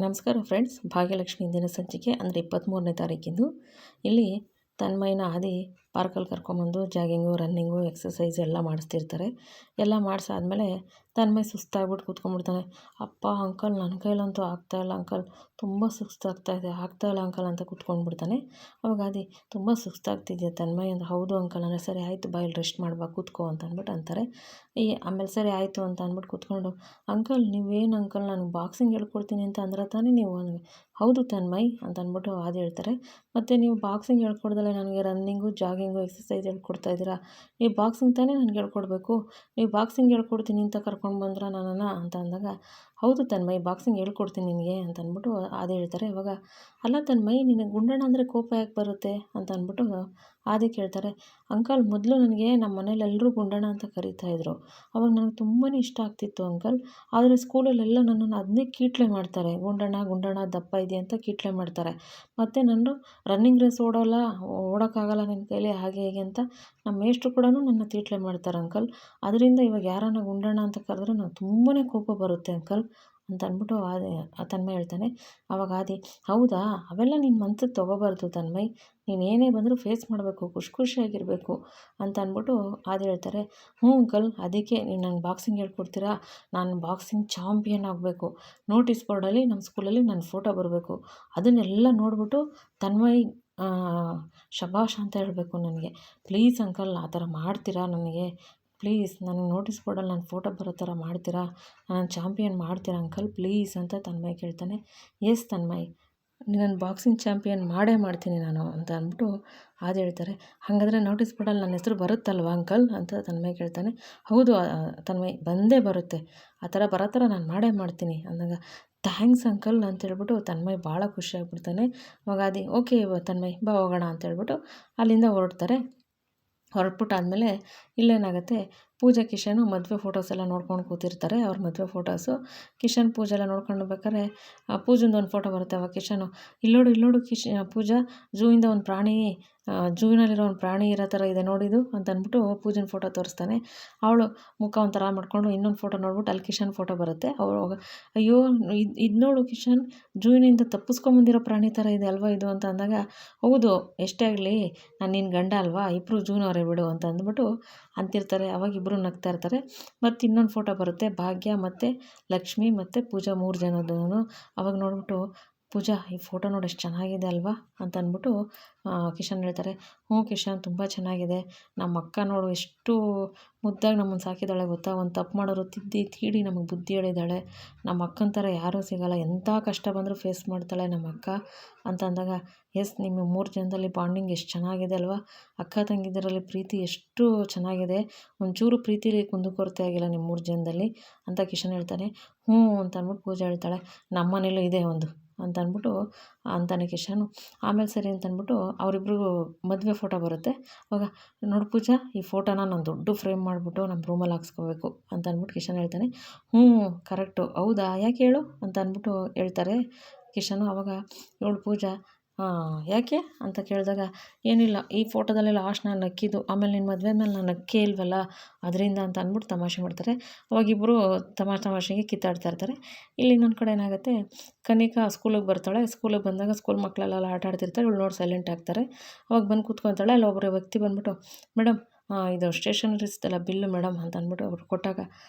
ನಮಸ್ಕಾರ ಫ್ರೆಂಡ್ಸ್, ಭಾಗ್ಯಲಕ್ಷ್ಮಿ ದಿನ ಸಂಚಿಕೆ ಅಂದರೆ 23ನೇ ತಾರೀಕಿಂದು ಇಲ್ಲಿ ತನ್ಮಯ್ಯನ ಆದಿ ಪಾರ್ಕಲ್ಲಿ ಕರ್ಕೊಂಬಂದು ಜಾಗಿಂಗು, ರನ್ನಿಂಗು, ಎಕ್ಸಸೈಸ್ ಎಲ್ಲ ಮಾಡಿಸ್ತಿರ್ತಾರೆ. ಎಲ್ಲ ಮಾಡಿಸಾದ್ಮೇಲೆ ತನ್ಮಯ್ ಸುಸ್ತಾಗ್ಬಿಟ್ಟು ಕೂತ್ಕೊಂಡ್ಬಿಡ್ತಾನೆ. ಅಪ್ಪ ಅಂಕಲ್, ನನ್ನ ಕೈಲಂತೂ ಆಗ್ತಾಯಿಲ್ಲ ಅಂಕಲ್, ತುಂಬ ಸುಸ್ತಾಗ್ತಾಯಿದೆ, ಆಗ್ತಾಯಿಲ್ಲ ಅಂಕಲ್ ಅಂತ ಕೂತ್ಕೊಂಡ್ಬಿಡ್ತಾನೆ. ಅವಾಗ ಆದಿ ತುಂಬ ಸುಸ್ತಾಗ್ತಿದೆಯಾ ತನ್ಮಯ್ ಅಂತ. ಹೌದು ಅಂಕಲ್ ಅಂದರೆ ಸರಿ ಆಯಿತು ಬಾಯಲ್ಲಿ ರೆಸ್ಟ್ ಮಾಡ್ಬಾ, ಕೂತ್ಕೋ ಅಂತ ಅಂದ್ಬಿಟ್ಟು ಅಂತಾರೆ. ಆಮೇಲೆ ಸರಿ ಆಯಿತು ಅಂತ ಅಂದ್ಬಿಟ್ಟು ಕೂತ್ಕೊಂಡು, ಅಂಕಲ್ ನೀವೇನು ಅಂಕಲ್ ನನಗೆ ಬಾಕ್ಸಿಂಗ್ ಹೇಳ್ಕೊಡ್ತೀನಿ ಅಂತ ಅಂದ್ರೆ ತಾನೇ ನೀವು ನನಗೆ. ಹೌದು ತನ್ಮಯ್ ಅಂತ ಅಂದ್ಬಿಟ್ಟು ಆದಿ ಹೇಳ್ತಾರೆ. ಮತ್ತು ನೀವು ಬಾಕ್ಸಿಂಗ್ ಹೇಳ್ಕೊಡ್ದಲ್ಲೇ ನನಗೆ ರನ್ನಿಂಗು, ಜಾಗಿಂಗು, ಎಕ್ಸಸೈಸ್ ಹೇಳ್ಕೊಡ್ತಾ ಇದ್ದೀರಾ. ನೀವು ಬಾಕ್ಸಿಂಗ್ ತಾನೇ ನನಗೆ ಹೇಳ್ಕೊಡ್ಬೇಕು. ನೀವು ಬಾಕ್ಸಿಂಗ್ ಹೇಳ್ಕೊಡ್ತೀನಿ ಅಂತ ಕರ್ಕೊಂಡು ಬಂದ್ರ ನನ್ನನ್ನು ಅಂತ ಅಂದಾಗ, ಹೌದು ತನ್ಮಯ್ ಬಾಕ್ಸಿಂಗ್ ಹೇಳ್ಕೊಡ್ತೀನಿ ನಿನಗೆ ಅಂತ ಅಂದ್ಬಿಟ್ಟು ಆದಿ ಹೇಳ್ತಾರೆ. ಇವಾಗ ಅಲ್ಲ ತನ್ಮಯ್, ನಿನಗೆ ಗುಂಡಣ್ಣ ಅಂದರೆ ಕೋಪ ಯಾಕೆ ಬರುತ್ತೆ ಅಂತ ಅಂದ್ಬಿಟ್ಟು ಆದಿ ಕೇಳ್ತಾರೆ. ಅಂಕಲ್ ಮೊದಲು ನನಗೆ ನಮ್ಮ ಮನೇಲಿ ಎಲ್ಲರೂ ಗುಂಡಣ್ಣ ಅಂತ ಕರೀತಾಯಿದ್ರು. ಅವಾಗ ನನಗೆ ತುಂಬಾ ಇಷ್ಟ ಆಗ್ತಿತ್ತು ಅಂಕಲ್. ಆದರೆ ಸ್ಕೂಲಲ್ಲೆಲ್ಲ ನನ್ನನ್ನು ಅದನ್ನೇ ಕೀಟ್ಲೆ ಮಾಡ್ತಾರೆ. ಗುಂಡಣ್ಣ ದಪ್ಪ ಇದೆಯಾ ಅಂತ ಕೀಟ್ಲೆ ಮಾಡ್ತಾರೆ. ಮತ್ತು ನಾನು ರನ್ನಿಂಗ್ ರೇಸ್ ಓಡೋಕ್ಕಾಗಲ್ಲ ನಿನ್ನ ಕೈಲಿ, ಹಾಗೆ ಹೀಗೆ ಅಂತ ನಮ್ಮ ಮೇಷ್ಟ್ರು ಕೂಡ ನನ್ನ ತೀಟ್ಲೆ ಮಾಡ್ತಾರೆ ಅಂಕಲ್. ಅದರಿಂದ ಇವಾಗ ಯಾರನ್ನ ಗುಂಡಣ್ಣ ಅಂತ ಕರೆದ್ರೆ ನಂಗೆ ತುಂಬಾ ಕೋಪ ಬರುತ್ತೆ ಅಂಕಲ್ ಅಂತ ಅಂದ್ಬಿಟ್ಟು ತನ್ಮಯ್ ಹೇಳ್ತಾನೆ. ಅವಾಗ ಆದಿ, ಹೌದಾ, ಅವೆಲ್ಲ ನಿನ್ನ ಮನ್ಸಿಗೆ ತೊಗೋಬಾರ್ದು ತನ್ಮಯ್, ನೀನು ಏನೇ ಬಂದರೂ ಫೇಸ್ ಮಾಡಬೇಕು, ಖುಷಿಯಾಗಿರಬೇಕು ಅಂತ ಅಂದ್ಬಿಟ್ಟು ಆದಿ ಹೇಳ್ತಾರೆ. ಹ್ಞೂ ಅಂಕಲ್, ಅದಕ್ಕೆ ನೀವು ನಂಗೆ ಬಾಕ್ಸಿಂಗ್ ಹೇಳ್ಕೊಡ್ತೀರಾ, ನಾನು ಬಾಕ್ಸಿಂಗ್ ಚಾಂಪಿಯನ್ ಆಗಬೇಕು, ನೋಟಿಸ್ ಬೋರ್ಡಲ್ಲಿ ನಮ್ಮ ಸ್ಕೂಲಲ್ಲಿ ನನ್ನ ಫೋಟೋ ಬರಬೇಕು, ಅದನ್ನೆಲ್ಲ ನೋಡಿಬಿಟ್ಟು ತನ್ಮಯ್ ಶಬಾಷ್ ಅಂತ ಹೇಳಬೇಕು ನನಗೆ. ಪ್ಲೀಸ್ ಅಂಕಲ್ ಆ ಥರ ಮಾಡ್ತೀರಾ ನನಗೆ, ಪ್ಲೀಸ್ ನನಗೆ ನೋಟಿಸ್ ಬೋರ್ಡಲ್ಲಿ ನನ್ನ ಫೋಟೋ ಬರೋ ಥರ ಮಾಡ್ತೀರಾ, ನಾನು ಚಾಂಪಿಯನ್ ಮಾಡ್ತೀರಾ ಅಂಕಲ್ ಪ್ಲೀಸ್ ಅಂತ ತನ್ಮಯ್ ಕೇಳ್ತಾನೆ. ಎಸ್ ತನ್ಮಯ್, ನಾನು ಬಾಕ್ಸಿಂಗ್ ಚಾಂಪಿಯನ್ ಮಾಡೇ ಮಾಡ್ತೀನಿ ನಾನು ಅಂತ ಅಂದ್ಬಿಟ್ಟು ಆದಿ ಹೇಳ್ತಾರೆ. ಹಾಗಾದರೆ ನೋಟಿಸ್ ಬೋರ್ಡಲ್ಲಿ ನನ್ನ ಹೆಸರು ಬರುತ್ತಲ್ವ ಅಂಕಲ್ ಅಂತ ತನ್ಮಯ್ ಕೇಳ್ತಾನೆ. ಹೌದು ತನ್ಮಯ್, ಬಂದೇ ಬರುತ್ತೆ, ಆ ಥರ ಬರೋ ಥರ ನಾನು ಮಾಡೇ ಮಾಡ್ತೀನಿ ಅಂದಾಗ, ಥ್ಯಾಂಕ್ಸ್ ಅಂಕಲ್ ಅಂತೇಳ್ಬಿಟ್ಟು ತನ್ಮಯ್ ಭಾಳ ಖುಷಿಯಾಗ್ಬಿಡ್ತಾನೆ. ಅವಾಗ ಆದಿ, ಓಕೆ ತನ್ಮಯ್ ಬಾ ಹೋಗೋಣ ಅಂತೇಳ್ಬಿಟ್ಟು ಅಲ್ಲಿಂದ ಹೊರಟ್ಬಿಟ್ಟು ಆದಮೇಲೆ ಇಲ್ಲೇನಾಗುತ್ತೆ, ಪೂಜಾ ಕಿಶನು ಮದುವೆ ಫೋಟೋಸ್ ಎಲ್ಲ ನೋಡ್ಕೊಂಡು ಕೂತಿರ್ತಾರೆ. ಅವ್ರ ಮದುವೆ ಫೋಟೋಸು ಕಿಶನ್ ಪೂಜೆ ಎಲ್ಲ ನೋಡ್ಕೊಂಡು ಬೇಕಾದ್ರೆ ಪೂಜಂದು ಒಂದು ಫೋಟೋ ಬರುತ್ತೆ. ಅವಾಗ ಕಿಶನು, ಇಲ್ಲೋಡು ಪೂಜಾ, ಝೂಯಿಂದ ಒಂದು ಪ್ರಾಣಿ, ಝೂವಿನಲ್ಲಿರೋ ಒಂದು ಪ್ರಾಣಿ ಇರೋ ಥರ ಇದೆ ನೋಡಿದು ಅಂತ ಅಂದ್ಬಿಟ್ಟು ಪೂಜನ ಫೋಟೋ ತೋರಿಸ್ತಾನೆ. ಅವಳು ಮುಖ ಒಂಥರ ಮಾಡ್ಕೊಂಡು ಇನ್ನೊಂದು ಫೋಟೋ ನೋಡ್ಬಿಟ್ಟು ಅಲ್ಲಿ ಕಿಶನ್ ಫೋಟೋ ಬರುತ್ತೆ. ಅವಳು, ಅಯ್ಯೋ ಇದು ನೋಡು ಕಿಶನ್, ಝೂವಿನಿಂದ ತಪ್ಪಿಸ್ಕೊಂಬಂದಿರೋ ಪ್ರಾಣಿ ಥರ ಇದೆ ಅಲ್ವಾ ಇದು ಅಂತ ಅಂದಾಗ, ಹೌದು ಎಷ್ಟೇ ಆಗಲಿ ನಾನು ನಿನ್ನ ಗಂಡ ಅಲ್ವಾ, ಇಬ್ಬರು ಝೂನವರೇ ಬಿಡು ಅಂತ ಅಂದ್ಬಿಟ್ಟು ಅಂತಿರ್ತಾರೆ. ಅವಾಗ ಇಬ್ಬರು ನಗ್ತಾ ಇರ್ತಾರೆ. ಮತ್ತು ಇನ್ನೊಂದು ಫೋಟೋ ಬರುತ್ತೆ, ಭಾಗ್ಯ ಮತ್ತು ಲಕ್ಷ್ಮಿ ಮತ್ತು ಪೂಜಾ 3 ಜನದ್ದು. ಅವಾಗ ನೋಡ್ಬಿಟ್ಟು ಪೂಜಾ, ಈ ಫೋಟೋ ನೋಡಿ ಎಷ್ಟು ಚೆನ್ನಾಗಿದೆ ಅಲ್ವಾ ಅಂತ ಅಂದ್ಬಿಟ್ಟು ಕಿಶನ್ ಹೇಳ್ತಾರೆ. ಹ್ಞೂ ಕಿಶನ್ ತುಂಬ ಚೆನ್ನಾಗಿದೆ, ನಮ್ಮ ಅಕ್ಕ ನೋಡು ಎಷ್ಟು ಮುದ್ದಾಗಿ ನಮ್ಮನ್ನು ಸಾಕಿದ್ದಾಳೆ ಗೊತ್ತಾ, ಒಂದು ತಪ್ಪು ಮಾಡೋರು ತೀಡಿ ನಮಗೆ ಬುದ್ಧಿ ಹೇಳಿದ್ದಾಳೆ, ನಮ್ಮ ಅಕ್ಕನ ಥರ ಯಾರೂ ಸಿಗೋಲ್ಲ, ಎಂಥ ಕಷ್ಟ ಬಂದರೂ ಫೇಸ್ ಮಾಡ್ತಾಳೆ ನಮ್ಮ ಅಕ್ಕ ಅಂತ ಅಂದಾಗ, ಎಸ್ ನಿಮ್ಮ 3 ಜನದಲ್ಲಿ ಬಾಂಡಿಂಗ್ ಎಷ್ಟು ಚೆನ್ನಾಗಿದೆ ಅಲ್ವಾ, ಅಕ್ಕ ತಂಗಿದರಲ್ಲಿ ಪ್ರೀತಿ ಎಷ್ಟು ಚೆನ್ನಾಗಿದೆ, ಒಂಚೂರು ಪ್ರೀತಿಲಿ ಕುಂದುಕೊರತೆ ಆಗಿಲ್ಲ ನಿಮ್ಮ 3 ಜನದಲ್ಲಿ ಅಂತ ಕಿಶನ್ ಹೇಳ್ತಾನೆ. ಹ್ಞೂ ಅಂತ ಅಂದ್ಬಿಟ್ಟು ಪೂಜಾ ಹೇಳ್ತಾಳೆ, ನಮ್ಮ ಮನೇಲೂ ಇದೆ ಒಂದು ಅಂತ ಅಂದ್ಬಿಟ್ಟು ಅಂತಾನೆ ಕಿಶನು. ಆಮೇಲೆ ಸರಿ ಅಂತ ಅಂದ್ಬಿಟ್ಟು ಅವರಿಬ್ರಿಗೂ ಮದುವೆ ಫೋಟೋ ಬರುತ್ತೆ. ಅವಾಗ, ನೋಡು ಪೂಜಾ, ಈ ಫೋಟೋನ ನಾನು ದೊಡ್ಡ ಫ್ರೇಮ್ ಮಾಡಿಬಿಟ್ಟು ನಮ್ಮ ರೂಮಲ್ಲಿ ಹಾಕ್ಸ್ಕೋಬೇಕು ಅಂತ ಅಂದ್ಬಿಟ್ಟು ಕಿಶನ್ ಹೇಳ್ತಾನೆ. ಹ್ಞೂ ಕರೆಕ್ಟು, ಹೌದಾ ಯಾಕೆ ಹೇಳು ಅಂತ ಅಂದ್ಬಿಟ್ಟು ಹೇಳ್ತಾರೆ ಕಿಶನು. ಅವಾಗ ಇವಳು ಪೂಜಾ, ಯಾಕೆ ಅಂತ ಕೇಳಿದಾಗ, ಏನಿಲ್ಲ ಈ ಫೋಟೋದಲ್ಲಿ ಲಾಸ್ಟ್ ನಾನು ನಕ್ಕಿದ್ದು, ಆಮೇಲೆ ನಿನ್ನ ಮದುವೆ ಮೇಲೆ ನಾನು ನಕ್ಕೇ ಇಲ್ವಲ್ಲ ಅದರಿಂದ ಅಂತ ಅಂದ್ಬಿಟ್ಟು ತಮಾಷೆ ಮಾಡ್ತಾರೆ. ಅವಾಗಿಬ್ಬರು ತಮಾಷೆಗೆ ಕಿತ್ತಾಡ್ತಾ ಇರ್ತಾರೆ. ಇಲ್ಲಿ ಇನ್ನೊಂದು ಕಡೆ ಏನಾಗುತ್ತೆ, ಕನಿಕಾ ಸ್ಕೂಲಿಗೆ ಬರ್ತಾಳೆ. ಸ್ಕೂಲಿಗೆ ಬಂದಾಗ ಸ್ಕೂಲ್ ಮಕ್ಕಳೆಲ್ಲ ಆಟ ಆಡ್ತಿರ್ತಾರೆ, ಇವಳು ನೋಡಿ ಸೈಲೆಂಟ್ ಆಗ್ತಾರೆ. ಅವಾಗ ಬಂದು ಕೂತ್ಕೊತಾಳೆ. ಅಲ್ಲಿ ಒಬ್ಬರು ವ್ಯಕ್ತಿ ಬಂದ್ಬಿಟ್ಟು, ಮೇಡಮ್ ಇದು ಸ್ಟೇಷನರೀಸ್ದೆಲ್ಲ ಬಿಲ್ಲು ಮೇಡಮ್ ಅಂತ ಅಂದ್ಬಿಟ್ಟು ಅವ್ರು ಕೊಟ್ಟಾಗ,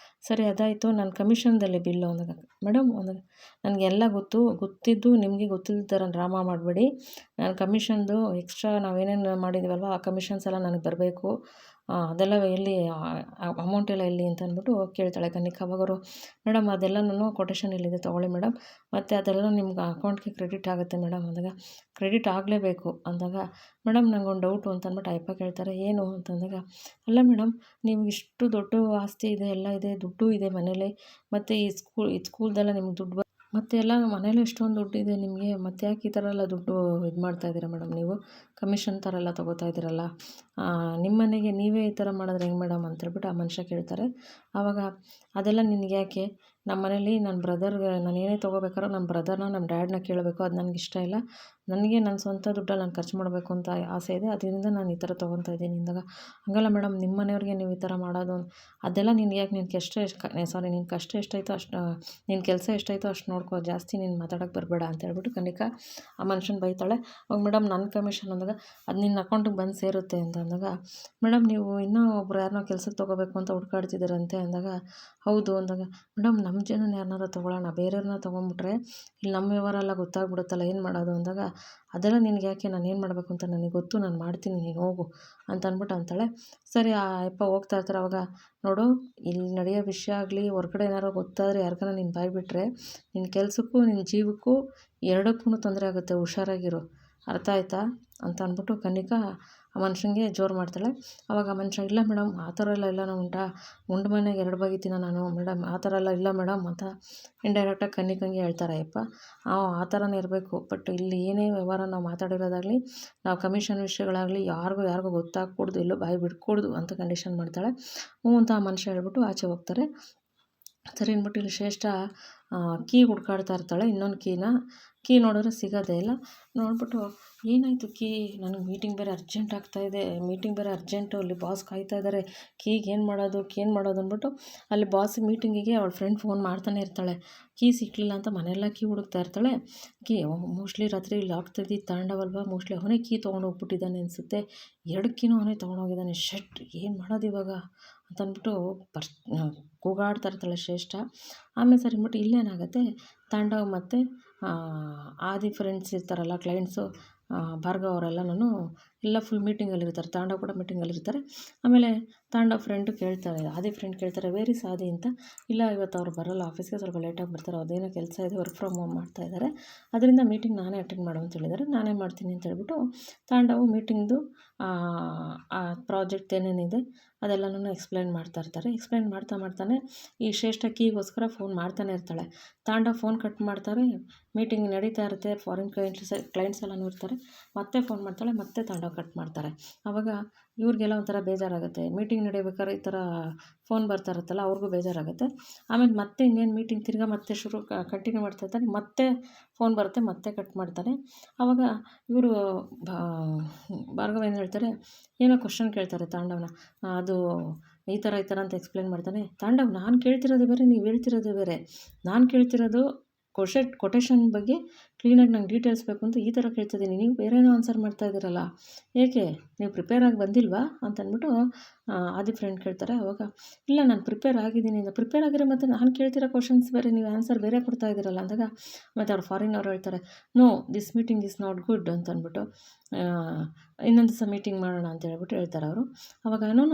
ಸರಿ ಅದಾಯಿತು, ನನ್ನ ಕಮಿಷನ್ದಲ್ಲಿ ಬಿಲ್ಲು ಅಂದಾಗ, ಮೇಡಮ್ ಅಂದಾಗ, ನನಗೆಲ್ಲ ಗೊತ್ತಿದ್ದು ನಿಮಗೆ ಗೊತ್ತಿದ್ದ ಥರ ಡ್ರಾಮಾ ಮಾಡಬೇಡಿ, ನಾನು ಕಮಿಷನ್ದು ಎಕ್ಸ್ಟ್ರಾ ನಾವೇನೇನು ಮಾಡಿದ್ದೀವಲ್ವ ಆ ಕಮಿಷನ್ಸ್ ಎಲ್ಲ ನನಗೆ ಬರಬೇಕು, ಅದೆಲ್ಲ ಎಲ್ಲಿ ಅಮೌಂಟ್ ಎಲ್ಲ ಎಲ್ಲಿ ಅಂತ ಅಂದ್ಬಿಟ್ಟು ಕೇಳ್ತಾಳೆ ಕನಿಕಾ. ಅವಾಗವರು, ಮೇಡಮ್ ಅದೆಲ್ಲನೂ ಕೊಟೇಶನ್ ಎಲ್ಲಿದೆ ತೊಗೊಳ್ಳಿ ಮೇಡಮ್, ಮತ್ತು ಅದೆಲ್ಲ ನಿಮ್ಗೆ ಅಕೌಂಟ್ಗೆ ಕ್ರೆಡಿಟ್ ಆಗುತ್ತೆ ಮೇಡಮ್ ಅಂದಾಗ, ಕ್ರೆಡಿಟ್ ಆಗಲೇಬೇಕು ಅಂದಾಗ, ಮೇಡಮ್ ನಂಗೊಂದು ಡೌಟು ಅಂತ ಅಂದ್ಬಿಟ್ಟು ಅಯ್ಯಪ್ಪ ಕೇಳ್ತಾರೆ. ಏನು ಅಂತಂದಾಗ, ಅಲ್ಲ ಮೇಡಮ್ ನಿಮ್ಗೆ ಇಷ್ಟು ದೊಡ್ಡ ಆಸ್ತಿ ಇದೆ, ಎಲ್ಲ ಇದೆ, ದುಡ್ಡು ಇದೆ ಮನೇಲಿ, ಮತ್ತು ಈ ಸ್ಕೂಲ್ದೆಲ್ಲ ನಿಮ್ಗೆ ದುಡ್ಡು ಮತ್ತು ಎಲ್ಲ ಮನೇಲಿ ಎಷ್ಟೊಂದು ದುಡ್ಡಿದೆ ನಿಮಗೆ, ಮತ್ತು ಯಾಕೆ ಈ ಥರ ಎಲ್ಲ ದುಡ್ಡು ಇದು ಮಾಡ್ತಾಯಿದ್ದೀರಾ ಮೇಡಮ್ ನೀವು, ಕಮಿಷನ್ ಥರ ಎಲ್ಲ ತೊಗೋತಾ ಇದ್ದೀರಲ್ಲ, ನಿಮ್ಮ ಮನೆಗೆ ನೀವೇ ಈ ಥರ ಮಾಡಿದ್ರೆ ಹೆಂಗೆ ಮೇಡಮ್ ಅಂತೇಳ್ಬಿಟ್ಟು ಆ ಮನುಷ್ಯ ಕೇಳ್ತಾರೆ. ಆವಾಗ ಅದೆಲ್ಲ ನಿನಗೆ ಯಾಕೆ, ನಮ್ಮ ಮನೇಲಿ ನನ್ನ ಬ್ರದರ್ಗೆ ನಾನು ಏನೇ ತೊಗೋಬೇಕಾದ್ರೂ ನಮ್ಮ ಬ್ರದರ್ನ ನಮ್ಮ ಡ್ಯಾಡ್ನ ಕೇಳಬೇಕು, ಅದು ನನಗಿಷ್ಟ ಇಲ್ಲ. ನನಗೆ ನನ್ನ ಸ್ವಂತ ದುಡ್ಡಲ್ಲಿ ನಾನು ಖರ್ಚು ಮಾಡಬೇಕು ಅಂತ ಆಸೆ ಇದೆ, ಅದರಿಂದ ನಾನು ಈ ಥರ ತೊಗೊತಾ ಇದ್ದೀನಿ ಅಂದಾಗ, ಹಂಗಲ್ಲ ಮೇಡಮ್ ನಿಮ್ಮ ಮನೆಯವ್ರಿಗೆ ನೀವು ಈ ಥರ ಮಾಡೋದು, ಅದೆಲ್ಲ ನಿನ್ಗೆ ಯಾಕೆ, ನಿನ್ನ ಕಷ್ಟ ಎಷ್ಟಾಯಿತೋ ಅಷ್ಟು, ನಿನ್ನ ಕೆಲಸ ಎಷ್ಟಾಯಿತೋ ಅಷ್ಟು ನೋಡ್ಕೋ, ಜಾಸ್ತಿ ನೀನು ಮಾತಾಡೋಕ್ಕೆ ಬರಬೇಡ ಅಂತ ಹೇಳ್ಬಿಟ್ಟು ಕನಿಕಾ ಆ ಮನುಷ್ಯನ ಬೈತಾಳೆ. ಅವಾಗ ಮೇಡಮ್ ನನ್ನ ಕಮಿಷನ್ ಅಂದಾಗ ಅದು ನಿನ್ನ ಅಕೌಂಟಿಗೆ ಬಂದು ಸೇರುತ್ತೆ ಅಂತ ಅಂದಾಗ, ಮೇಡಮ್ ನೀವು ಇನ್ನೂ ಒಬ್ರು ಯಾರನ್ನೋ ಕೆಲ್ಸಕ್ಕೆ ತೊಗೋಬೇಕು ಅಂತ ಹುಡ್ಕಾಡ್ತಿದ್ದೀರಂತೆ ಅಂದಾಗ, ಹೌದು ಅಂದಾಗ, ಮೇಡಮ್ ನಮ್ಮ ಜನನ ಯಾರನ್ನಾರ ತೊಗೊಳ್ಳೋಣ, ಬೇರೆಯವ್ರನ್ನ ತೊಗೊಂಬಿಟ್ರೆ ಇಲ್ಲಿ ನಮ್ಮ ವ್ಯವಹಾರ ಎಲ್ಲ ಗೊತ್ತಾಗ್ಬಿಡುತ್ತಲ್ಲ, ಏನು ಮಾಡೋದು ಅಂದಾಗ, ಅದೆಲ್ಲ ನಿನಗೆ ಯಾಕೆ, ನಾನು ಏನು ಮಾಡಬೇಕು ಅಂತ ನನಗೆ ಗೊತ್ತು, ನಾನು ಮಾಡ್ತೀನಿ, ನೀನು ಹೋಗು ಅಂತ ಅಂದ್ಬಿಟ್ಟು ಅಂತಾಳೆ. ಸರಿ ಆ ಯಪ್ಪ ಹೋಗ್ತಾ ಇರ್ತಾರೆ. ಅವಾಗ ನೋಡು, ಇಲ್ಲಿ ನಡೆಯೋ ವಿಷಯ ಆಗಲಿ ಹೊರ್ಗಡೆ ಏನಾರು ಗೊತ್ತಾದರೆ ಯಾರಿಗಾನ ನೀನು ಬಾಯ್ಬಿಟ್ರೆ ನಿನ್ನ ಕೆಲಸಕ್ಕೂ ನಿನ್ನ ಜೀವಕ್ಕೂ ಎರಡಕ್ಕೂ ತೊಂದರೆ ಆಗುತ್ತೆ, ಹುಷಾರಾಗಿರು, ಅರ್ಥ ಆಯ್ತಾ ಅಂತ ಅಂದ್ಬಿಟ್ಟು ಕನಿಕಾ ಆ ಮನುಷ್ಯನಿಗೆ ಜೋರು ಮಾಡ್ತಾಳೆ. ಆವಾಗ ಆ ಮನುಷ್ಯ, ಇಲ್ಲ ಮೇಡಮ್ ಆ ಥರ ಎಲ್ಲನೂ ಉಂಟಾ, ಉಂಡು ಮನೆಗೆ 2 ಬಗಿತೀನ ನಾನು ಮೇಡಮ್, ಆ ಥರ ಎಲ್ಲ ಇಲ್ಲ ಮೇಡಮ್ ಅಂತ ಇಂಡೈರೆಕ್ಟಾಗಿ ಕನಿಕಂಗೆ ಹೇಳ್ತಾರೆ. ಅಯ್ಯಪ್ಪ ಆ ಥರನೇ ಇರಬೇಕು, ಬಟ್ ಇಲ್ಲಿ ಏನೇ ವ್ಯವಹಾರ ನಾವು ಮಾತಾಡಿರೋದಾಗಲಿ, ನಾವು ಕಮಿಷನ್ ವಿಷಯಗಳಾಗಲಿ ಯಾರಿಗೂ ಗೊತ್ತಾಗ್ಕೂಡ್ದು, ಎಲ್ಲೋ ಬಾಯಿ ಬಿಡ್ಕೂಡ್ದು ಅಂತ ಕಂಡೀಷನ್ ಮಾಡ್ತಾಳೆ. ಹ್ಞೂ ಅಂತ ಆ ಮನುಷ್ಯ ಹೇಳ್ಬಿಟ್ಟು ಆಚೆ ಹೋಗ್ತಾರೆ. ಸರಿ ಅಂದ್ಬಿಟ್ಟು ಇಲ್ಲಿ ಶ್ರೇಷ್ಠ ಕೀ ಹುಡ್ಕಾಡ್ತಾ ಇರ್ತಾಳೆ, ಇನ್ನೊಂದು ಕೀ ನೋಡಿದ್ರೆ ಸಿಗೋದೇ ಇಲ್ಲ. ನೋಡ್ಬಿಟ್ಟು ಏನಾಯಿತು ಕೀ, ನನಗೆ ಮೀಟಿಂಗ್ ಬೇರೆ ಅರ್ಜೆಂಟ್ ಆಗ್ತಾಯಿದೆ, ಅಲ್ಲಿ ಬಾಸ್ ಕಾಯ್ತಾ ಇದ್ದಾರೆ, ಕೀಗೆ ಏನು ಮಾಡೋದು ಅಂದ್ಬಿಟ್ಟು ಅಲ್ಲಿ ಬಾಸ್ ಮೀಟಿಂಗಿಗೆ ಅವಳ ಫ್ರೆಂಡ್ ಫೋನ್ ಮಾಡ್ತಾನೆ ಇರ್ತಾಳೆ. ಕೀ ಸಿಕ್ಕಲಿಲ್ಲ ಅಂತ ಮನೆಯೆಲ್ಲ ಕೀ ಹುಡುಕ್ತಾ ಇರ್ತಾಳೆ. ಮೋಸ್ಟ್ಲಿ ರಾತ್ರಿ ಲಾಕ್ ತೆಗ್ದಿದ್ದು ತಾಂಡವಲ್ವ, ಮೋಸ್ಟ್ಲಿ ಅವನೇ ಕೀ ತೊಗೊಂಡು ಹೋಗ್ಬಿಟ್ಟಿದ್ದಾನೆ ಅನಿಸುತ್ತೆ, 2 ಕೀನೂ ಅವನೇ ತೊಗೊಂಡೋಗಿದ್ದಾನೆ, ಶಟ್ ಏನು ಮಾಡೋದು ಇವಾಗ ಅಂತ ಅಂದ್ಬಿಟ್ಟು ಕೂಗಾಡ್ತಾ ಇರ್ತಾಳೆ ಶ್ರೇಷ್ಠ. ಆಮೇಲೆ ಸರಿ ಅಂದ್ಬಿಟ್ಟು ಇಲ್ಲೇನಾಗುತ್ತೆ, ತಾಂಡವ್ ಮತ್ತು ಆದಿ ಫ್ರೆಂಡ್ಸ್ ಇರ್ತಾರಲ್ಲ, ಕ್ಲೈಂಟ್ಸು ಭಾರ್ಗವ್ ಅವರೆಲ್ಲನೂ ಎಲ್ಲ ಫುಲ್ ಮೀಟಿಂಗಲ್ಲಿರ್ತಾರೆ, ತಾಂಡವ್ ಕೂಡ ಮೀಟಿಂಗಲ್ಲಿರ್ತಾರೆ. ಆಮೇಲೆ ತಾಂಡವ್ ಫ್ರೆಂಡು ಕೇಳ್ತಾರೆ, ಆದಿ ಫ್ರೆಂಡ್ ಕೇಳ್ತಾರೆ, ವೇರಿ ಸಾದಿ ಅಂತ. ಇಲ್ಲ ಇವತ್ತು ಅವ್ರು ಬರೋಲ್ಲ ಆಫೀಸ್ಗೆ, ಸ್ವಲ್ಪ ಲೇಟಾಗಿ ಬರ್ತಾರೆ, ಅದೇನೋ ಕೆಲಸ ಇದೆ, ವರ್ಕ್ ಫ್ರಮ್ ಹೋಮ್ ಮಾಡ್ತಾಯಿದ್ದಾರೆ, ಅದರಿಂದ ಮೀಟಿಂಗ್ ನಾನೇ ಅಟೆಂಡ್ ಮಾಡು ಅಂತ ಹೇಳಿದ್ದಾರೆ, ನಾನೇ ಮಾಡ್ತೀನಿ ಅಂತ ಹೇಳ್ಬಿಟ್ಟು ತಾಂಡವ್ ಮೀಟಿಂಗ್ದು ಆ ಪ್ರಾಜೆಕ್ಟ್ ಏನೇನಿದೆ ಅದೆಲ್ಲನೂ ಎಕ್ಸ್ಪ್ಲೈನ್ ಮಾಡ್ತಾಯಿರ್ತಾರೆ. ಎಕ್ಸ್ಪ್ಲೈನ್ ಮಾಡ್ತಾನೆ ಈ ಶ್ರೇಷ್ಠ ಕೀಗೋಸ್ಕರ ಫೋನ್ ಮಾಡ್ತಾನೆ ಇರ್ತಾಳೆ. ತಾಂಡವ್ ಫೋನ್ ಕಟ್ ಮಾಡ್ತಾರೆ, ಮೀಟಿಂಗ್ ನಡೀತಾ ಇರುತ್ತೆ, ಫಾರಿನ್ ಕ್ಲೈಂಟ್ಸ್ ಎಲ್ಲನೂ ಇರ್ತಾರೆ, ಮತ್ತೆ ಫೋನ್ ಮಾಡ್ತಾಳೆ, ಮತ್ತೆ ತಾಂಡವ್ ಕಟ್ ಮಾಡ್ತಾರೆ. ಆವಾಗ ಇವ್ರಿಗೆಲ್ಲ ಒಂಥರ ಬೇಜಾರಾಗುತ್ತೆ, ಮೀಟಿಂಗ್ ನಡಿಬೇಕಾದ್ರೆ ಈ ಥರ ಫೋನ್ ಬರ್ತಾ ಇರುತ್ತಲ್ಲ, ಅವ್ರಿಗೂ ಬೇಜಾರಾಗುತ್ತೆ. ಆಮೇಲೆ ಮತ್ತೆ ಇನ್ನೇನು ಮೀಟಿಂಗ್ ತಿರ್ಗಾ ಮತ್ತೆ ಕಂಟಿನ್ಯೂ ಮಾಡ್ತಾ ಇರ್ತಾನೆ, ಮತ್ತೆ ಫೋನ್ ಬರುತ್ತೆ, ಮತ್ತೆ ಕಟ್ ಮಾಡ್ತಾನೆ. ಆವಾಗ ಇವರು ಭಾರ್ಗವ ಏನು ಹೇಳ್ತಾರೆ, ಏನೋ ಕ್ವಶನ್ ಕೇಳ್ತಾರೆ ತಾಂಡವ್ನ, ಅದು ಈ ಥರ ಅಂತ ಎಕ್ಸ್ಪ್ಲೇನ್ ಮಾಡ್ತಾನೆ. ತಾಂಡವ್, ನಾನು ಕೇಳ್ತಿರೋದು ಬೇರೆ, ನೀವು ಹೇಳ್ತಿರೋದು ಬೇರೆ, ನಾನು ಕೇಳ್ತಿರೋದು ಕೊಟೇಶನ್ ಬಗ್ಗೆ ಕ್ಲೀನಾಗಿ ನಂಗೆ ಡೀಟೇಲ್ಸ್ ಬೇಕು ಅಂತ ಈ ಥರ ಕೇಳ್ತಿದ್ದೀನಿ, ನೀವು ಬೇರೆನೋ ಆನ್ಸರ್ ಮಾಡ್ತಾ ಇದ್ದೀರಲ್ಲ, ಏಕೆ ನೀವು ಪ್ರಿಪೇರ್ ಆಗಿ ಬಂದಿಲ್ವಾ ಅಂತ ಅಂದ್ಬಿಟ್ಟು ಆದಿ ಫ್ರೆಂಡ್ ಕೇಳ್ತಾರೆ. ಅವಾಗ ಇಲ್ಲ ನಾನು ಪ್ರಿಪೇರ್ ಆಗಿದ್ದೀನಿ ಅಂತ, ಪ್ರಿಪೇರ್ ಆಗಿರೋ ಮತ್ತು ನಾನು ಕೇಳ್ತಿರೋ ಕ್ವಶನ್ಸ್ ಬೇರೆ, ನೀವು ಆನ್ಸರ್ ಬೇರೆ ಕೊಡ್ತಾ ಇದ್ದೀರಲ್ಲ ಅಂದಾಗ, ಮತ್ತು ಅವ್ರು ಫಾರಿನ್ ಅವ್ರು ಹೇಳ್ತಾರೆ, no this meeting is not good ಅಂತ ಅಂದ್ಬಿಟ್ಟು ಇನ್ನೊಂದು ದಿವಸ ಮೀಟಿಂಗ್ ಮಾಡೋಣ ಅಂತ ಹೇಳ್ಬಿಟ್ಟು ಹೇಳ್ತಾರೆ ಅವರು. ಅವಾಗ ನೋ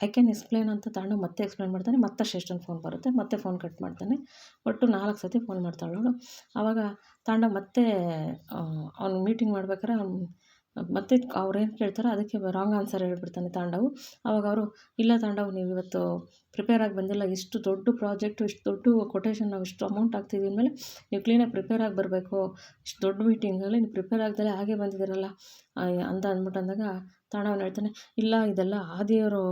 ಐ ಕ್ಯಾನ್ ಎಕ್ಸ್ಪ್ಲೇನ್ ಅಂತ ತಾಂಡು ಮತ್ತೆ ಎಕ್ಸ್ಪ್ಲೇನ್ ಮಾಡ್ತಾನೆ, ಮತ್ತೆ ಶ್ರೇಷ್ಠನ ಫೋನ್ ಬರುತ್ತೆ, ಮತ್ತೆ ಫೋನ್ ಕಟ್ ಮಾಡ್ತಾನೆ, ಒಟ್ಟು 4 ಸತಿ ಫೋನ್ ಮಾಡ್ತಾಳೆ ಅವಳು. ಆವಾಗ ತಾಂಡವ್ ಮತ್ತೆ ಅವ್ನು ಮೀಟಿಂಗ್ ಮಾಡ್ಬೇಕಾರೆ ಮತ್ತೆ ಅವ್ರೇನು ಕೇಳ್ತಾರೋ ಅದಕ್ಕೆ ರಾಂಗ್ ಆನ್ಸರ್ ಹೇಳ್ಬಿಡ್ತಾನೆ ತಾಂಡವು. ಆವಾಗ ಅವರು, ಇಲ್ಲ ತಾಂಡವ್ ನೀವು ಇವತ್ತು ಪ್ರಿಪೇರ್ ಆಗಿ ಬಂದಿಲ್ಲ, ಇಷ್ಟು ದೊಡ್ಡ ಪ್ರಾಜೆಕ್ಟು, ಇಷ್ಟು ದೊಡ್ಡ ಕೊಟೇಶನ್, ನಾವು ಇಷ್ಟು ಅಮೌಂಟ್ ಹಾಕ್ತಿದ್ದೀವಿ ಮೇಲೆ ನೀವು ಕ್ಲೀನಾಗಿ ಪ್ರಿಪೇರ್ ಆಗಿ ಬರಬೇಕು, ಇಷ್ಟು ದೊಡ್ಡ ಮೀಟಿಂಗಲ್ಲಿ ನೀವು ಪ್ರಿಪೇರ್ ಆಗ್ದಲೇ ಹಾಗೆ ಬಂದಿದ್ದೀರಲ್ಲ ಅಂತ ಅಂದಾಗ ತಾಂಡವನು ಹೇಳ್ತಾನೆ, ಇಲ್ಲ ಇದೆಲ್ಲ ಆದಿಯವರು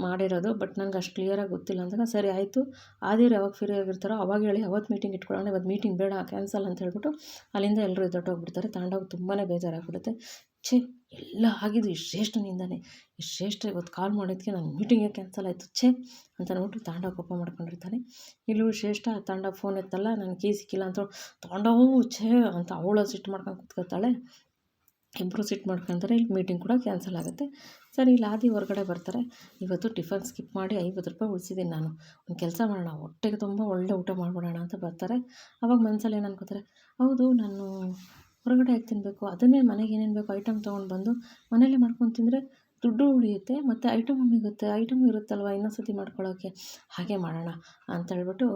ಮಾಡಿರೋದು, ಬಟ್ ನನಗೆ ಅಷ್ಟು ಕ್ಲಿಯರಾಗಿ ಗೊತ್ತಿಲ್ಲ ಅಂದಾಗ, ಸರಿ ಆಯಿತು ಆದಿಯವ್ರು ಯಾವಾಗ ಫ್ರೀ ಆಗಿರ್ತಾರೋ ಅವಾಗ ಹೇಳಿ, ಅವತ್ತು ಮೀಟಿಂಗ್ ಇಟ್ಕೊಳ್ಳೋಣ, ಇವತ್ತು ಮೀಟಿಂಗ್ ಬೇಡ ಕ್ಯಾನ್ಸಲ್ ಅಂತ ಹೇಳ್ಬಿಟ್ಟು ಅಲ್ಲಿಂದ ಎಲ್ಲರೂ ಎದ್ದೊಟ್ಟೋಗ್ಬಿಡ್ತಾರೆ. ತಾಂಡವ್ ತುಂಬಾ ಬೇಜಾರಾಗ್ಬಿಡುತ್ತೆ. ಎಲ್ಲ ಆಗಿದ್ದು ಈ ಶ್ರೇಷ್ಠನಿಂದನೇ, ಈ ಶ್ರೇಷ್ಠ ಇವತ್ತು ಕಾಲ್ ಮಾಡಿದ್ದಕ್ಕೆ ನನ್ನ ಮೀಟಿಂಗೇ ಕ್ಯಾನ್ಸಲ್ ಆಯಿತು ಅಂತ ಅಂದ್ಬಿಟ್ಟು ತಾಂಡವ್ ಕೋಪ ಮಾಡ್ಕೊಂಡಿರ್ತಾನೆ. ಇಲ್ಲೂ ಶ್ರೇಷ್ಠ ತಾಂಡವ್ ಫೋನ್ ಎತ್ತಲ್ಲ, ನನಗೆ ಕೀ ಸಿಕ್ಕಿಲ್ಲ ಅಂತ ತಾಂಡವು ಅಂತ ಅವಳು ಸಿಟ್ಟು ಮಾಡ್ಕೊಂಡು ಕೂತ್ಕೊತಾಳೆ. ಇಬ್ಬರು ಸಿಟ್ಟು ಮಾಡ್ಕೊತಾರೆ. ಇಲ್ಲಿ ಮೀಟಿಂಗ್ ಕೂಡ ಕ್ಯಾನ್ಸಲ್ ಆಗುತ್ತೆ. ಸರಿ ಇಲ್ಲಿ ಆದಿ ಹೊರಗಡೆ ಬರ್ತಾರೆ. ಇವತ್ತು ಟಿಫನ್ ಸ್ಕಿಪ್ ಮಾಡಿ 50 ರೂಪಾಯಿ ಉಳಿಸಿದ್ದೀನಿ ನಾನು, ಒಂದು ಕೆಲಸ ಮಾಡೋಣ, ಹೊಟ್ಟೆಗೆ ತುಂಬ ಒಳ್ಳೆ ಊಟ ಮಾಡಿಬಿಡೋಣ ಅಂತ ಬರ್ತಾರೆ. ಆವಾಗ ಮನಸ್ಸಲ್ಲಿ ಏನು ಅನ್ಕೋತಾರೆ, ಹೌದು ನಾನು ಹೊರಗಡೆ ಯಾಕೆ ತಿನ್ನಬೇಕು, ಅದನ್ನೇ ಮನೆಗೆ ಏನೇನು ಬೇಕು ಐಟಮ್ ತೊಗೊಂಡು ಬಂದು ಮನೇಲೇ ಮಾಡ್ಕೊಂಡು ತಿಂದರೆ ದುಡ್ಡು ಉಳಿಯುತ್ತೆ ಮತ್ತು ಐಟಮು ಇರುತ್ತಲ್ವ ಇನ್ನೊಂದು ಸತಿ ಮಾಡ್ಕೊಳ್ಳೋಕ್ಕೆ. ಹಾಗೆ ಮಾಡೋಣ ಅಂತೇಳ್ಬಿಟ್ಟು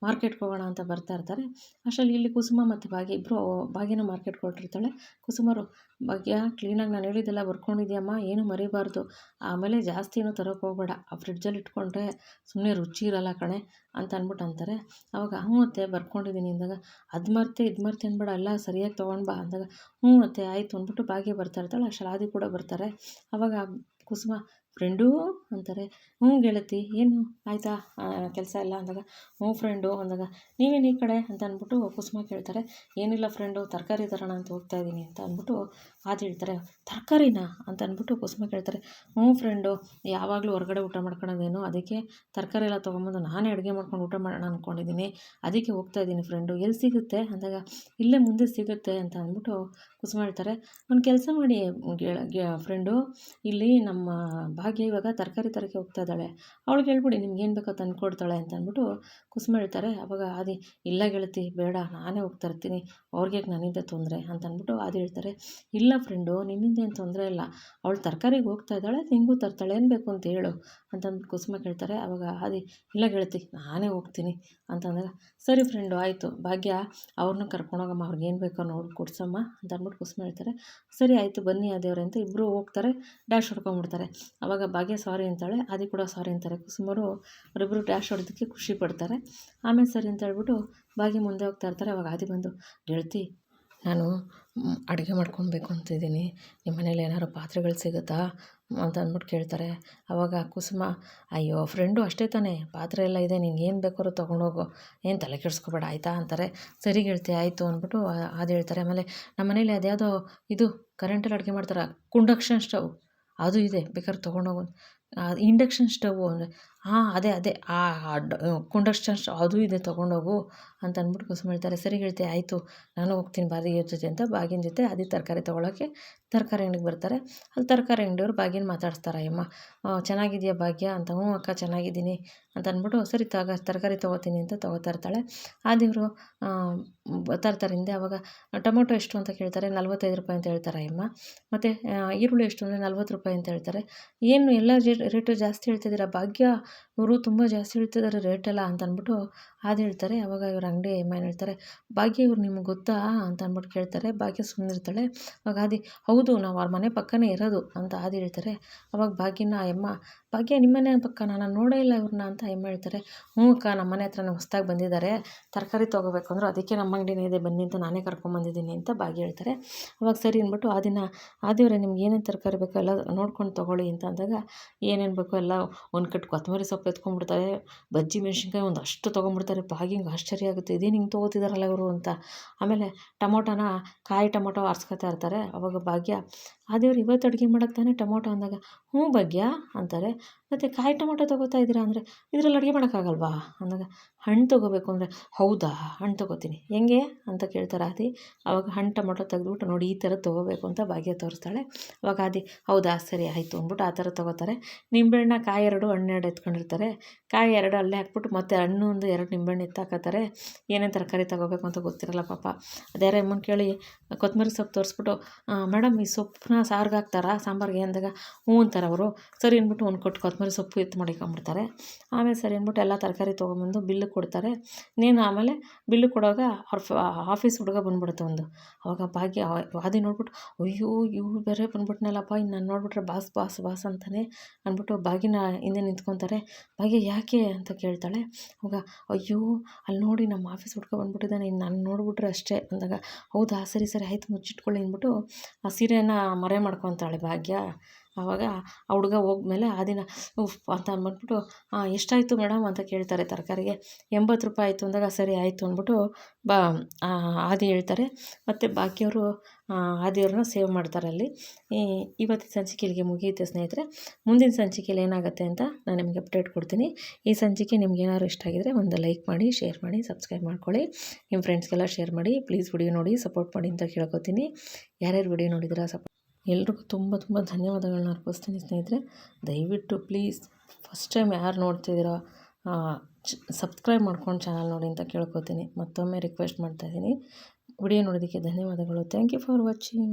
ಮಾರ್ಕೆಟ್ಗೆ ಹೋಗೋಣ ಅಂತ ಬರ್ತಾ ಇರ್ತಾರೆ. ಅಷ್ಟರಲ್ಲಿ ಇಲ್ಲಿ ಕುಸುಮ ಮತ್ತು ಭಾಗ್ಯ ಇಬ್ಬರು, ಭಾಗ್ಯನ ಮಾರ್ಕೆಟ್ಗೆ ಹೊರಟಿರ್ತಾಳೆ. ಕುಸುಮರು, ಭಾಗ್ಯ ಕ್ಲೀನಾಗಿ ನಾನು ಹೇಳಿದ್ದೆಲ್ಲ ಬರ್ಕೊಂಡಿದ್ಯಮ್ಮ, ಏನು ಮರಿಬಾರ್ದು, ಆಮೇಲೆ ಜಾಸ್ತಿ ಏನೂ ತರೋಕ್ಕೆ ಹೋಗಬೇಡ, ಆ ಫ್ರಿಡ್ಜಲ್ಲಿ ಇಟ್ಕೊಂಡ್ರೆ ಸುಮ್ಮನೆ ರುಚಿ ಇರಲ್ಲ ಕಣೆ ಅಂತ ಅಂದ್ಬಿಟ್ಟು ಅಂತಾರೆ. ಅವಾಗ ಹ್ಞೂ ಅತ್ತೆ ಬರ್ಕೊಂಡಿದ್ದೀನಿ ಅಂದಾಗ, ಅದು ಮರ್ತೆ ಇದು ಮರ್ತೆ ಅನ್ಬೇಡ, ಎಲ್ಲ ಸರಿಯಾಗಿ ತೊಗೊಂಡು ಬಾ ಅಂದಾಗ, ಹ್ಞೂ ಅತ್ತೆ ಆಯಿತು ಅಂದ್ಬಿಟ್ಟು ಭಾಗ್ಯ ಬರ್ತಾ ಇರ್ತಾಳೆ. ಅಷ್ಟರಲ್ಲಿ ಆದಿ ಕೂಡ ಬರ್ತಾರೆ. ಅವಾಗ ಕುಸುಮ, ಫ್ರೆಂಡು ಅಂತಾರೆ. ಹ್ಞೂ ಗೆಳತಿ, ಏನು ಆಯಿತಾ ಕೆಲಸ ಎಲ್ಲ ಅಂದಾಗ, ಹ್ಞೂ ಫ್ರೆಂಡು ಅಂದಾಗ, ನೀವೇನು ಈ ಕಡೆ ಅಂತ ಅಂದ್ಬಿಟ್ಟು ಕುಸುಮ ಕೇಳ್ತಾರೆ. ಏನಿಲ್ಲ ಫ್ರೆಂಡು, ತರಕಾರಿ ತರೋಣ ಅಂತ ಹೋಗ್ತಾ ಇದ್ದೀನಿ ಅಂತ ಅಂದ್ಬಿಟ್ಟು ಆದಿ ಹೇಳ್ತಾರೆ. ತರಕಾರಿನಾ ಅಂತ ಅಂದ್ಬಿಟ್ಟು ಕುಸುಮ ಕೇಳ್ತಾರೆ. ಹ್ಞೂ ಫ್ರೆಂಡು, ಯಾವಾಗಲೂ ಹೊರಗಡೆ ಊಟ ಮಾಡ್ಕೊಳೋದೇನು, ಅದಕ್ಕೆ ತರಕಾರಿ ಎಲ್ಲ ತೊಗೊಂಬಂದು ನಾನೇ ಅಡುಗೆ ಮಾಡ್ಕೊಂಡು ಊಟ ಮಾಡೋಣ ಅಂದ್ಕೊಂಡಿದ್ದೀನಿ, ಅದಕ್ಕೆ ಹೋಗ್ತಾ ಇದ್ದೀನಿ ಫ್ರೆಂಡು. ಎಲ್ಲಿ ಸಿಗುತ್ತೆ ಅಂದಾಗ, ಇಲ್ಲೇ ಮುಂದೆ ಸಿಗುತ್ತೆ ಅಂತ ಅಂದ್ಬಿಟ್ಟು ಕುಸುಮ ಹೇಳ್ತಾರೆ. ಒಂದು ಕೆಲಸ ಮಾಡಿ ಫ್ರೆಂಡು, ಇಲ್ಲಿ ನಮ್ಮ ಭಾಗ್ಯ ಇವಾಗ ತರಕಾರಿ ತರಕ್ಕೆ ಹೋಗ್ತಾ ಇದ್ದಾಳೆ, ಅವಳಿಗೆ ಹೇಳ್ಬಿಡಿ ನಿಮ್ಗೇನು ಬೇಕೋ ತಂದು ಕೊಡ್ತಾಳೆ ಅಂತ ಅಂದ್ಬಿಟ್ಟು ಕುಸುಮ ಹೇಳ್ತಾರೆ. ಅವಾಗ ಆದಿ, ಇಲ್ಲ ಗೆಳತಿ ಬೇಡ, ನಾನೇ ಹೋಗ್ತಾ ಇರ್ತೀನಿ, ಅವ್ರಿಗೆ ನನ್ನಿಂದ ತೊಂದರೆ ಅಂತ ಅಂದ್ಬಿಟ್ಟು ಆದಿ ಹೇಳ್ತಾರೆ. ಇಲ್ಲ ಫ್ರೆಂಡು, ನಿನ್ನಿಂದ ಏನು ತೊಂದರೆ ಇಲ್ಲ, ಅವಳು ತರಕಾರಿಗೆ ಹೋಗ್ತಾ ಇದ್ದಾಳೆ, ನಿಂಗೂ ತರ್ತಾಳೆ, ಏನು ಬೇಕು ಅಂತ ಹೇಳು ಅಂತಂದ್ಬಿಟ್ಟು ಕುಸುಮ ಕೇಳ್ತಾರೆ. ಅವಾಗ ಆದಿ, ಇಲ್ಲ ಗೆಳತಿ ನಾನೇ ಹೋಗ್ತೀನಿ ಅಂತಂದಾಗ, ಸರಿ ಫ್ರೆಂಡು ಆಯಿತು, ಭಾಗ್ಯ ಅವ್ರನ್ನ ಕರ್ಕೊಂಡೋಗಮ್ಮ, ಅವ್ರಿಗೇನು ಬೇಕೋ ನೋಡಿ ಕೊಡ್ಸಮ್ಮ ಅಂತ ಅಂದ್ಬಿಟ್ಟು ಕುಸುಮ ಹೇಳ್ತಾರೆ. ಸರಿ ಆಯಿತು ಬನ್ನಿ ಆದಿಯವ್ರೆ ಅಂತ ಇಬ್ಬರು ಹೋಗ್ತಾರೆ. ಡ್ಯಾಶ್ ಹೊಡ್ಕೊಂಡ್ಬಿಡ್ತಾರೆ. ಅವಾಗ ಭಾಗ್ಯ ಸಾರಿ ಅಂತಾಳೆ, ಆದಿ ಕೂಡ ಸಾರಿ ಅಂತಾರೆ. ಕುಸುಮರು ಅವರಿಬ್ಬರು ಡ್ಯಾಶ್ ಹೊಡೆದಕ್ಕೆ ಖುಷಿ ಪಡ್ತಾರೆ. ಆಮೇಲೆ ಸರಿ ಅಂತ ಹೇಳ್ಬಿಟ್ಟು ಭಾಗ್ಯ ಮುಂದೆ ಹೋಗ್ತಾ ಇರ್ತಾರೆ. ಅವಾಗ ಆದಿ ಬಂದು, ಗೆಳತಿ ನಾನು ಅಡುಗೆ ಮಾಡ್ಕೊಳ್ಬೇಕು ಅಂತಿದ್ದೀನಿ, ನಿಮ್ಮ ಮನೇಲಿ ಏನಾದ್ರು ಪಾತ್ರೆಗಳು ಸಿಗುತ್ತಾ ಅಂತ ಅಂದ್ಬಿಟ್ಟು ಕೇಳ್ತಾರೆ. ಅವಾಗ ಕುಸುಮ, ಅಯ್ಯೋ ಫ್ರೆಂಡು ಅಷ್ಟೇ ತಾನೇ, ಪಾತ್ರೆ ಎಲ್ಲ ಇದೆ, ನಿಂಗೆ ಏನು ಬೇಕಾದ್ರೂ ತೊಗೊಂಡೋಗು, ಏನು ತಲೆ ಕೆಡಿಸ್ಕೊಬೇಡ ಆಯಿತಾ ಅಂತಾರೆ. ಸರಿ ಗೆಳತಿ ಆಯಿತು ಅಂದ್ಬಿಟ್ಟು ಅದು ಹೇಳ್ತಾರೆ. ಆಮೇಲೆ ನಮ್ಮ ಮನೇಲಿ ಅದ್ಯಾವುದೋ ಇದು ಕರೆಂಟಲ್ಲಿ ಅಡುಗೆ ಮಾಡ್ತಾರೆ, ಇಂಡಕ್ಷನ್ ಸ್ಟವ್ ಅದು ಇದೆ, ಬೇಕಾದ್ರೆ ತೊಗೊಂಡೋಗು. ಇಂಡಕ್ಷನ್ ಸ್ಟವ್ವು ಅಂದರೆ, ಹಾಂ ಅದೇ ಇಂಡಕ್ಷನ್ ಸ್ಟವ್ ಅದು ಇದೆ ತೊಗೊಂಡೋಗು ಅಂತ ಅಂದ್ಬಿಟ್ಟು ಕುಸುಮ ಹೇಳ್ತಾರೆ. ಸರಿ ಗೆಳತಿ ಆಯಿತು, ನಾನು ಹೋಗ್ತೀನಿ ಭಾಗ್ಯ ಜೊತೆ ಅಂತ ಭಾಗ್ಯನ ಜೊತೆ ಆದಿ ತರಕಾರಿ ತೊಗೊಳಕ್ಕೆ ತರಕಾರಿ ಅಂಗಡಿಗೆ ಬರ್ತಾರೆ. ಅಲ್ಲಿ ತರಕಾರಿ ಅಂಗಡಿಯವ್ರು ಭಾಗ್ಯನ ಮಾತಾಡಿಸ್ತಾರೆ. ಅಮ್ಮ ಚೆನ್ನಾಗಿದೆಯಾ ಭಾಗ್ಯ ಅಂತ. ಹ್ಞೂ ಅಕ್ಕ ಚೆನ್ನಾಗಿದ್ದೀನಿ ಅಂತ ಅಂದ್ಬಿಟ್ಟು, ಸರಿ ತರಕಾರಿ ತೊಗೋತೀನಿ ಅಂತ ತೊಗೋತಾ ಇರ್ತಾಳೆ. ಆದಿಯವರು ತರ್ತಾರೆ ಹಿಂದೆ. ಅವಾಗ ಟೊಮೊಟೊ ಎಷ್ಟು ಅಂತ ಕೇಳ್ತಾರೆ. 45 ರೂಪಾಯಿ ಅಂತ ಹೇಳ್ತಾರೆ ಅಮ್ಮ. ಮತ್ತು ಈರುಳ್ಳಿ ಎಷ್ಟು ಅಂದರೆ 40 ರೂಪಾಯಿ ಅಂತ ಹೇಳ್ತಾರೆ. ಏನು ಎಲ್ಲ ರೇಟು ಜಾಸ್ತಿ ಹೇಳ್ತಿದ್ದೀರಾ ಭಾಗ್ಯ, ಇವರು ತುಂಬ ಜಾಸ್ತಿ ಹೇಳ್ತಿದ್ದಾರೆ ರೇಟೆಲ್ಲ ಅಂತ ಅಂದ್ಬಿಟ್ಟು ಆದಿ ಹೇಳ್ತಾರೆ. ಅವಾಗ ಇವ್ರ ಅಂಗಡಿ ಅಮ್ಮ ಏನು ಹೇಳ್ತಾರೆ, ಭಾಗ್ಯ ಇವ್ರು ನಿಮ್ಗೆ ಗೊತ್ತಾ ಅಂತ ಅಂದ್ಬಿಟ್ಟು ಕೇಳ್ತಾರೆ. ಭಾಗ್ಯ ಸುಮ್ಮನಿರ್ತಾಳೆ. ಅವಾಗ ಆದಿ, ಹೌದು ನಾವು ಅವ್ರ ಮನೆ ಪಕ್ಕನೇ ಇರೋದು ಅಂತ ಆದಿ ಹೇಳ್ತಾರೆ. ಅವಾಗ ಭಾಗ್ಯನ ಅಮ್ಮ, ಭಾಗ್ಯ ನಿಮ್ಮನೆ ಪಕ್ಕನ, ನಾನು ನೋಡೇ ಇಲ್ಲ ಇವ್ರನ್ನ ಅಂತ ಅಮ್ಮ ಹೇಳ್ತಾರೆ. ಹ್ಞೂ ಅಕ್ಕ, ನಮ್ಮ ಮನೆ ಹತ್ರನೇ ಹೊಸ್ದಾಗಿ ಬಂದಿದ್ದಾರೆ, ತರಕಾರಿ ತೊಗೋಬೇಕು ಅಂದರು, ಅದಕ್ಕೆ ನಮ್ಮ ಅಂಗಡಿನೇ ಇದೆ ಬನ್ನಿ ಅಂತ ನಾನೇ ಕರ್ಕೊಂಬಂದಿದ್ದೀನಿ ಅಂತ ಭಾಗ್ಯ ಹೇಳ್ತಾರೆ. ಅವಾಗ ಸರಿ ಅಂದ್ಬಿಟ್ಟು ಆದಿಯವರೇ ನಿಮ್ಗೆ ಏನೇನು ತರಕಾರಿ ಬೇಕೋ ಎಲ್ಲ ನೋಡ್ಕೊಂಡು ತೊಗೊಳ್ಳಿ ಅಂತ ಅಂದಾಗ, ಏನೇನು ಬೇಕೋ ಎಲ್ಲ ಒಂದು ಕಟ್ಟು ಕೊತ್ತಂಬರಿ ಸೊಪ್ಪು ಎತ್ಕೊಂಡ್ಬಿಡ್ತಾರೆ, ಬಜ್ಜಿ ಮೆಣಸಿನ್ಕಾಯಿ ಒಂದು ಅಷ್ಟು ತೊಗೊಂಡ್ಬಿಡ್ತಾರೆ. ಭಾಗ್ಯಂಗೆ ಆಶ್ಚರ್ಯ ಆಗುತ್ತೆ, ಇದೇನು ಹಿಂಗೆ ತೊಗೋತಿದಾರಲ್ಲ ಇವರು ಅಂತ. ಆಮೇಲೆ ಕಾಯಿ ಟೊಮೊಟೊ ಆರಿಸ್ಕೊತಾ ಇರ್ತಾರೆ. ಅವಾಗ ಭಾಗ್ಯ, ಆದಿಯವ್ರು ಇವತ್ತು ಅಡುಗೆ ಮಾಡೋಕ್ಕೆ ತಾನೇ ಟೊಮೊಟೊ ಅಂದಾಗ, ಹ್ಞೂ ಭಾಗ್ಯ ಅಂತಾರೆ. ಮತ್ತು ಕಾಯಿ ಟೊಮೊಟೊ ತೊಗೋತಾ ಇದ್ದೀರಾ ಅಂದರೆ, ಇದರಲ್ಲಿ ಅಡುಗೆ ಮಾಡೋಕ್ಕಾಗಲ್ವಾ ಅಂದಾಗ, ಹಣ್ಣು ತೊಗೋಬೇಕು ಅಂದರೆ, ಹೌದಾ ಹಣ್ಣು ತೊಗೋತೀನಿ, ಹೆಂಗೆ ಅಂತ ಕೇಳ್ತಾರೆ ಆದಿ. ಅವಾಗ ಹಣ್ಣು ಟೊಮೊಟೊ ತೆಗೆದ್ಬಿಟ್ಟು, ನೋಡಿ ಈ ಥರ ತೊಗೋಬೇಕು ಅಂತ ಭಾಗ್ಯ ತೋರಿಸ್ತಾಳೆ. ಅವಾಗ ಆದಿ, ಹೌದಾ ಸರಿ ಆಯಿತು ಅಂದ್ಬಿಟ್ಟು ಆ ಥರ ತೊಗೋತಾರೆ. ನಿಂಬೆಹಣ್ಣ ಕಾಯಿ 2 ಹಣ್ಣು 2 ಎತ್ಕೊಂಡಿರ್ತಾರೆ. ಕಾಯಿ 2 ಅಲ್ಲೇ ಹಾಕ್ಬಿಟ್ಟು ಮತ್ತೆ ಹಣ್ಣು ಒಂದು 2 ನಿಂಬೆಹಣ್ಣು ಎತ್ತಾಕತ್ತಾರೆ. ಏನೇನು ತರಕಾರಿ ತೊಗೋಬೇಕು ಅಂತ ಗೊತ್ತಿರಲ್ಲ ಪಾಪ. ಅದ್ಯಾರ ಅಮ್ಮನ ಕೇಳಿ ಕೊತ್ತಂಬರಿ ಸೊಪ್ಪು ತೋರಿಸ್ಬಿಟ್ಟು, ಮೇಡಮ್ ಈ ಸೊಪ್ಪನ್ನ ಸಾರಿಗೆ ಹಾಕ್ತಾರಾ ಸಾಂಬಾರಿಗೆ ಅಂದಾಗ, ಹ್ಞೂ ಅಂತಾರೆ ಅವರು. ಸರಿ ಅಂದ್ಬಿಟ್ಟು ಒಂದು ಕೊಟ್ಟು ಕೊತ್ತಂಬರಿ ಸೊಪ್ಪು ಎತ್ತು ಮಾಡಿಕೊಂಬಿಡ್ತಾರೆ. ಆಮೇಲೆ ಸರಿ ಅಂದ್ಬಿಟ್ಟು ಎಲ್ಲ ತರಕಾರಿ ತೊಗೊಂಬಂದು ಬಿಲ್ಲು ಕೊಡ್ತಾರೆ. ಆಮೇಲೆ ಬಿಲ್ಲು ಕೊಡುವಾಗ ಅವ್ರ ಆಫೀಸ್ ಹುಡುಗ ಬಂದ್ಬಿಡುತ್ತೆ ಒಂದು. ಅವಾಗ ಭಾಗ್ಯ ಆದಿ ನೋಡ್ಬಿಟ್ಟು, ಅಯ್ಯೋ ಇವ್ರು ಬೇರೆ ಬಂದ್ಬಿಟ್ನಲ್ಲಪ್ಪ, ಇನ್ನು ನಾನು ನೋಡ್ಬಿಟ್ರೆ ಬಾಸ್ ಬಾಸ್ ಬಾಸ್ ಅಂತಾನೆ ಅಂದ್ಬಿಟ್ಟು ಭಾಗ್ಯನ ಹಿಂದೆ ನಿಂತ್ಕೊತಾರೆ. ಭಾಗ್ಯ ಯಾಕೆ ಅಂತ ಕೇಳ್ತಾಳೆ. ಅವಾಗ, ಅಯ್ಯೋ ಅಲ್ಲಿ ನೋಡಿ ನಮ್ಮ ಆಫೀಸ್ ಹುಡುಗ ಬಂದ್ಬಿಟ್ಟಿದ್ದಾನೆ, ಇನ್ನು ನಾನು ನೋಡ್ಬಿಟ್ರೆ ಅಷ್ಟೇ ಅಂದಾಗ, ಹೌದಾ ಸರಿ ಸರಿ ಆಯಿತು ಮುಚ್ಚಿಟ್ಕೊಳ್ಳಿ ಅಂದ್ಬಿಟ್ಟು ಆ ಸೀರೆಯನ್ನು ಮರೆ ಮಾಡ್ಕೊತಾಳೆ ಭಾಗ್ಯ. ಆವಾಗ ಆ ಹುಡುಗ ಹೋದ್ಮೇಲೆ ಆದಿನ ಉಫ್ ಅಂತ ಅಂದ್ಬಿಟ್ಟು, ಎಷ್ಟಾಯಿತು ಮೇಡಮ್ ಅಂತ ಕೇಳ್ತಾರೆ ತರಕಾರಿಗೆ. 80 ರೂಪಾಯಿ ಆಯಿತು ಅಂದಾಗ, ಸರಿ ಆಯಿತು ಅಂದ್ಬಿಟ್ಟು ಆದಿ ಹೇಳ್ತಾರೆ. ಮತ್ತು ಬಾಕಿಯವರು ಆದಿಯವ್ರನ್ನ ಸೇವ್ ಮಾಡ್ತಾರೆ ಅಲ್ಲಿ. ಇವತ್ತಿನ ಸಂಚಿಕೆ ಇಲ್ಲಿಗೆ ಮುಗಿಯುತ್ತೆ ಸ್ನೇಹಿತರೆ. ಮುಂದಿನ ಸಂಚಿಕೆಯಲ್ಲಿ ಏನಾಗುತ್ತೆ ಅಂತ ನಾನು ನಿಮಗೆ ಅಪ್ಡೇಟ್ ಕೊಡ್ತೀನಿ. ಈ ಸಂಚಿಕೆ ನಿಮ್ಗೇನಾದ್ರು ಇಷ್ಟ ಆಗಿದರೆ ಒಂದು ಲೈಕ್ ಮಾಡಿ, ಶೇರ್ ಮಾಡಿ, ಸಬ್ಸ್ಕ್ರೈಬ್ ಮಾಡ್ಕೊಳ್ಳಿ. ನಿಮ್ಮ ಫ್ರೆಂಡ್ಸ್ಗೆಲ್ಲ ಶೇರ್ ಮಾಡಿ. ಪ್ಲೀಸ್ ವಿಡಿಯೋ ನೋಡಿ ಸಪೋರ್ಟ್ ಮಾಡಿ ಅಂತ ಕೇಳ್ಕೊತೀನಿ. ಯಾರ್ಯಾರು ವಿಡಿಯೋ ನೋಡಿದ್ದೀರಾ ಎಲ್ರಿಗೂ ತುಂಬ ತುಂಬ ಧನ್ಯವಾದಗಳನ್ನ ಅರ್ಪಿಸ್ತೀನಿ ಸ್ನೇಹಿತರೆ. ದಯವಿಟ್ಟು ಪ್ಲೀಸ್ ಫಸ್ಟ್ ಟೈಮ್ ಯಾರು ನೋಡ್ತಿದ್ದೀರೋ ಸಬ್ಸ್ಕ್ರೈಬ್ ಮಾಡ್ಕೊಂಡು ಚಾನಲ್ ನೋಡಿ ಅಂತ ಕೇಳ್ಕೊತೀನಿ. ಮತ್ತೊಮ್ಮೆ ರಿಕ್ವೆಸ್ಟ್ ಮಾಡ್ತಾಯಿದ್ದೀನಿ. ವಿಡಿಯೋ ನೋಡೋದಕ್ಕೆ ಧನ್ಯವಾದಗಳು. Thank you for watching.